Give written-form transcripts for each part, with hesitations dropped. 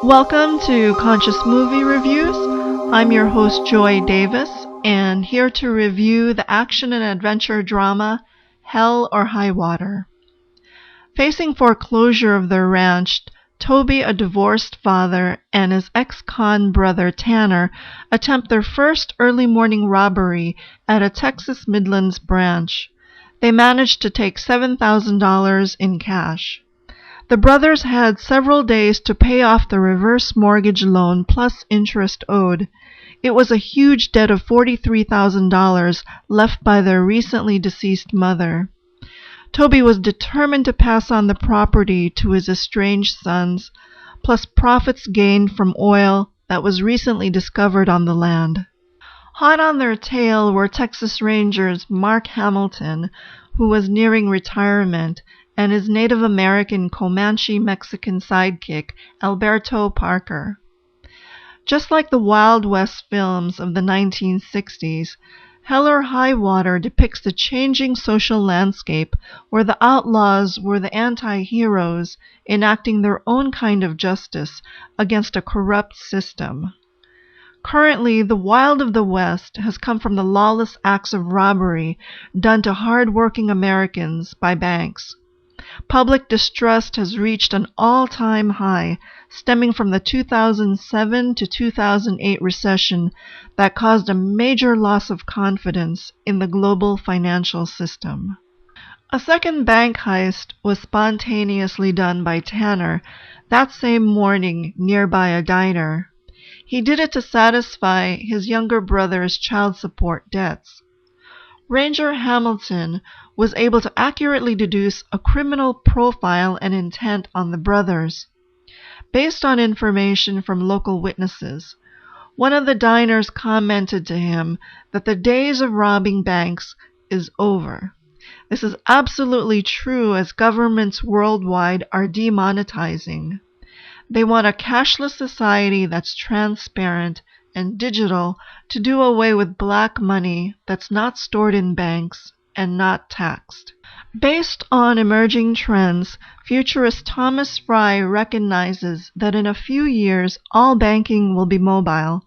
Welcome to Conscious Movie Reviews. I'm your host, Joy Davis, and here to review the action and adventure drama, Hell or High Water. Facing foreclosure of their ranch, Toby, a divorced father, and his ex-con brother, Tanner, attempt their first early morning robbery at a Texas Midlands branch. They manage to take $7,000 in cash. The brothers had several days to pay off the reverse mortgage loan plus interest owed. It was a huge debt of $43,000 left by their recently deceased mother. Toby was determined to pass on the property to his estranged sons, plus profits gained from oil that was recently discovered on the land. Hot on their tail were Texas Rangers Mark Hamilton, who was nearing retirement, and his Native American Comanche Mexican sidekick, Alberto Parker. Just like the Wild West films of the 1960s, Hell or High Water depicts the changing social landscape where the outlaws were the anti-heroes enacting their own kind of justice against a corrupt system. Currently, the Wild of the West has come from the lawless acts of robbery done to hard-working Americans by banks. Public distrust has reached an all-time high, stemming from the 2007 to 2008 recession that caused a major loss of confidence in the global financial system. A second bank heist was spontaneously done by Tanner that same morning nearby a diner. He did it to satisfy his younger brother's child support debts. Ranger Hamilton was able to accurately deduce a criminal profile and intent on the brothers. Based on information from local witnesses, one of the diners commented to him that the days of robbing banks is over. This is absolutely true, as governments worldwide are demonetizing. They want a cashless society that's transparent and digital to do away with black money that's not stored in banks and not taxed. Based on emerging trends, futurist Thomas Fry recognizes that in a few years all banking will be mobile.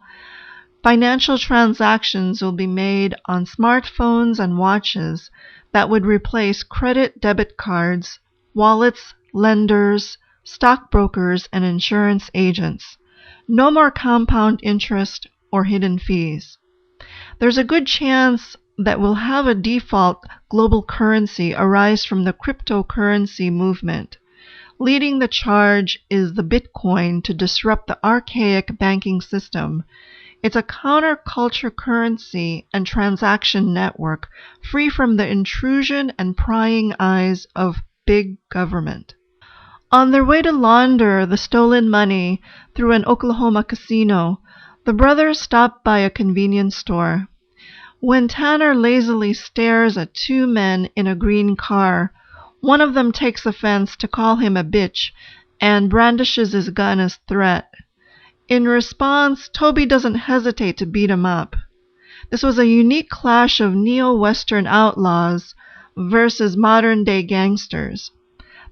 Financial transactions will be made on smartphones and watches that would replace credit debit cards, wallets, lenders, stockbrokers, and insurance agents. No more compound interest or hidden fees. There's a good chance that we'll have a default global currency arise from the cryptocurrency movement. Leading the charge is the Bitcoin to disrupt the archaic banking system. It's a counterculture currency and transaction network free from the intrusion and prying eyes of big government. On their way to launder the stolen money through an Oklahoma casino, the brothers stop by a convenience store. When Tanner lazily stares at two men in a green car, one of them takes offense to call him a bitch and brandishes his gun as threat. In response, Toby doesn't hesitate to beat him up. This was a unique clash of neo-Western outlaws versus modern-day gangsters.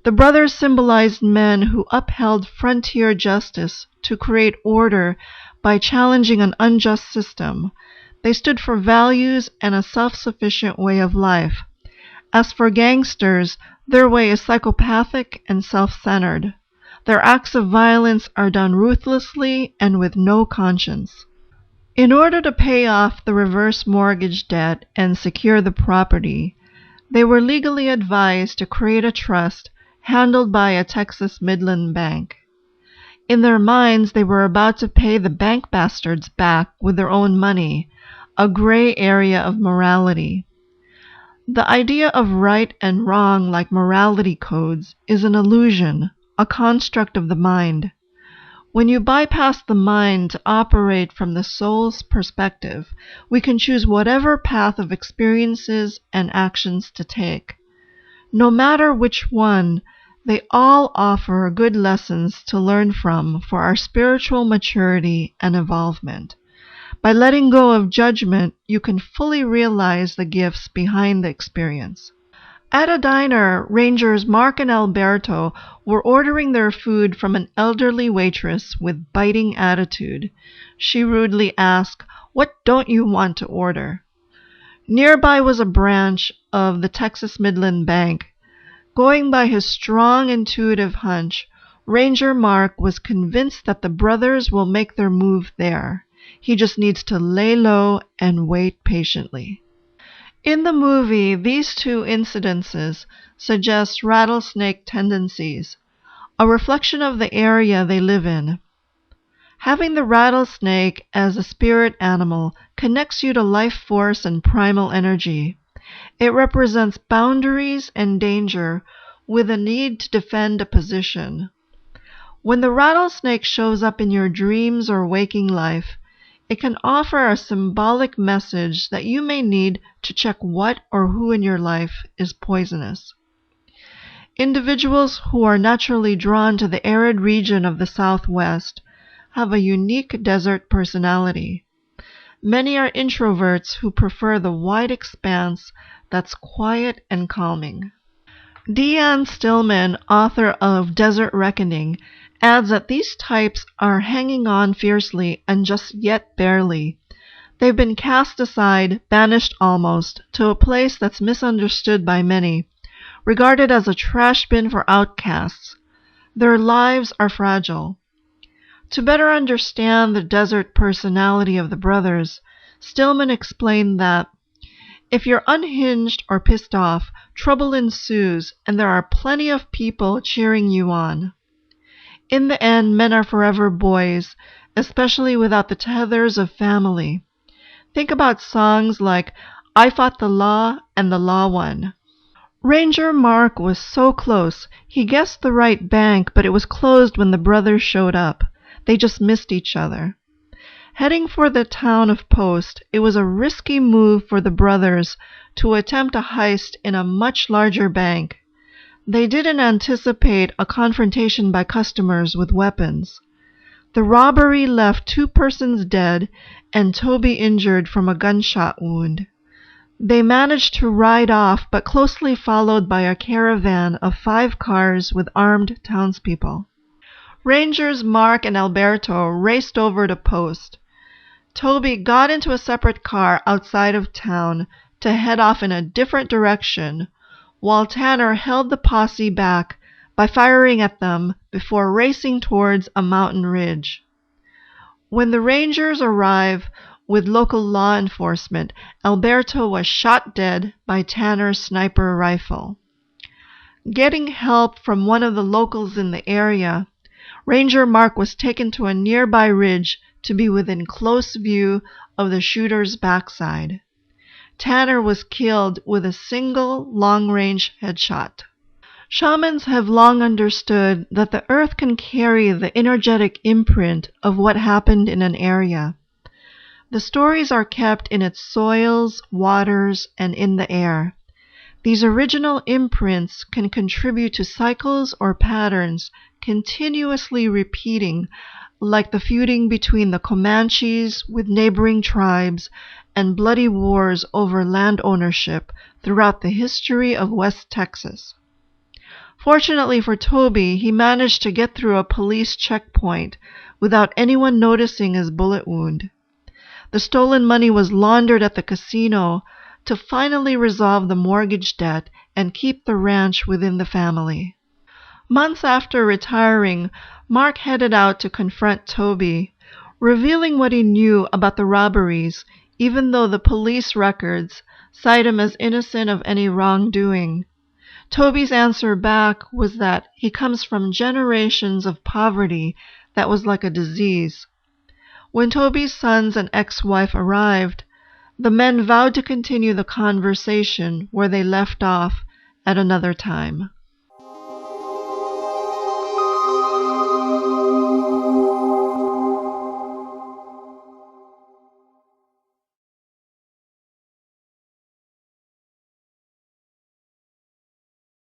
The brothers symbolized men who upheld frontier justice to create order by challenging an unjust system. They stood for values and a self-sufficient way of life. As for gangsters, their way is psychopathic and self-centered. Their acts of violence are done ruthlessly and with no conscience. In order to pay off the reverse mortgage debt and secure the property, they were legally advised to create a trust handled by a Texas Midland bank. In their minds, they were about to pay the bank bastards back with their own money, a gray area of morality. The idea of right and wrong, like morality codes, is an illusion, a construct of the mind. When you bypass the mind to operate from the soul's perspective, we can choose whatever path of experiences and actions to take. No matter which one, they all offer good lessons to learn from for our spiritual maturity and evolvement. By letting go of judgment, you can fully realize the gifts behind the experience. At a diner, Rangers Mark and Alberto were ordering their food from an elderly waitress with biting attitude. She rudely asked, "What don't you want to order?" Nearby was a branch of the Texas Midland Bank. Going by his strong intuitive hunch, Ranger Mark was convinced that the brothers will make their move there. He just needs to lay low and wait patiently. In the movie, these two incidences suggest rattlesnake tendencies, a reflection of the area they live in. Having the rattlesnake as a spirit animal connects you to life force and primal energy. It represents boundaries and danger with a need to defend a position. When the rattlesnake shows up in your dreams or waking life, it can offer a symbolic message that you may need to check what or who in your life is poisonous. Individuals who are naturally drawn to the arid region of the Southwest have a unique desert personality. Many are introverts who prefer the wide expanse that's quiet and calming. Deanne Stillman, author of Desert Reckoning, adds that these types are hanging on fiercely and just yet barely. They've been cast aside, banished almost, to a place that's misunderstood by many, regarded as a trash bin for outcasts. Their lives are fragile. To better understand the desert personality of the brothers, Stillman explained that if you're unhinged or pissed off, trouble ensues, and there are plenty of people cheering you on. In the end, men are forever boys, especially without the tethers of family. Think about songs like I Fought the Law and The Law Won. Ranger Mark was so close. He guessed the right bank, but it was closed when the brothers showed up. They just missed each other. Heading for the town of Post, it was a risky move for the brothers to attempt a heist in a much larger bank. They didn't anticipate a confrontation by customers with weapons. The robbery left 2 persons dead and Toby injured from a gunshot wound. They managed to ride off, but closely followed by a caravan of 5 cars with armed townspeople. Rangers Mark and Alberto raced over to Post. Toby got into a separate car outside of town to head off in a different direction, while Tanner held the posse back by firing at them before racing towards a mountain ridge. When the Rangers arrive with local law enforcement, Alberto was shot dead by Tanner's sniper rifle. Getting help from one of the locals in the area, Ranger Mark was taken to a nearby ridge to be within close view of the shooter's backside. Tanner was killed with a single long-range headshot. Shamans have long understood that the earth can carry the energetic imprint of what happened in an area. The stories are kept in its soils, waters, and in the air. These original imprints can contribute to cycles or patterns continuously repeating, like the feuding between the Comanches with neighboring tribes and bloody wars over land ownership throughout the history of West Texas. Fortunately for Toby, he managed to get through a police checkpoint without anyone noticing his bullet wound. The stolen money was laundered at the casino to finally resolve the mortgage debt and keep the ranch within the family. Months after retiring, Mark headed out to confront Toby, revealing what he knew about the robberies, even though the police records cite him as innocent of any wrongdoing. Toby's answer back was that he comes from generations of poverty that was like a disease. When Toby's sons and ex-wife arrived, the men vowed to continue the conversation where they left off at another time.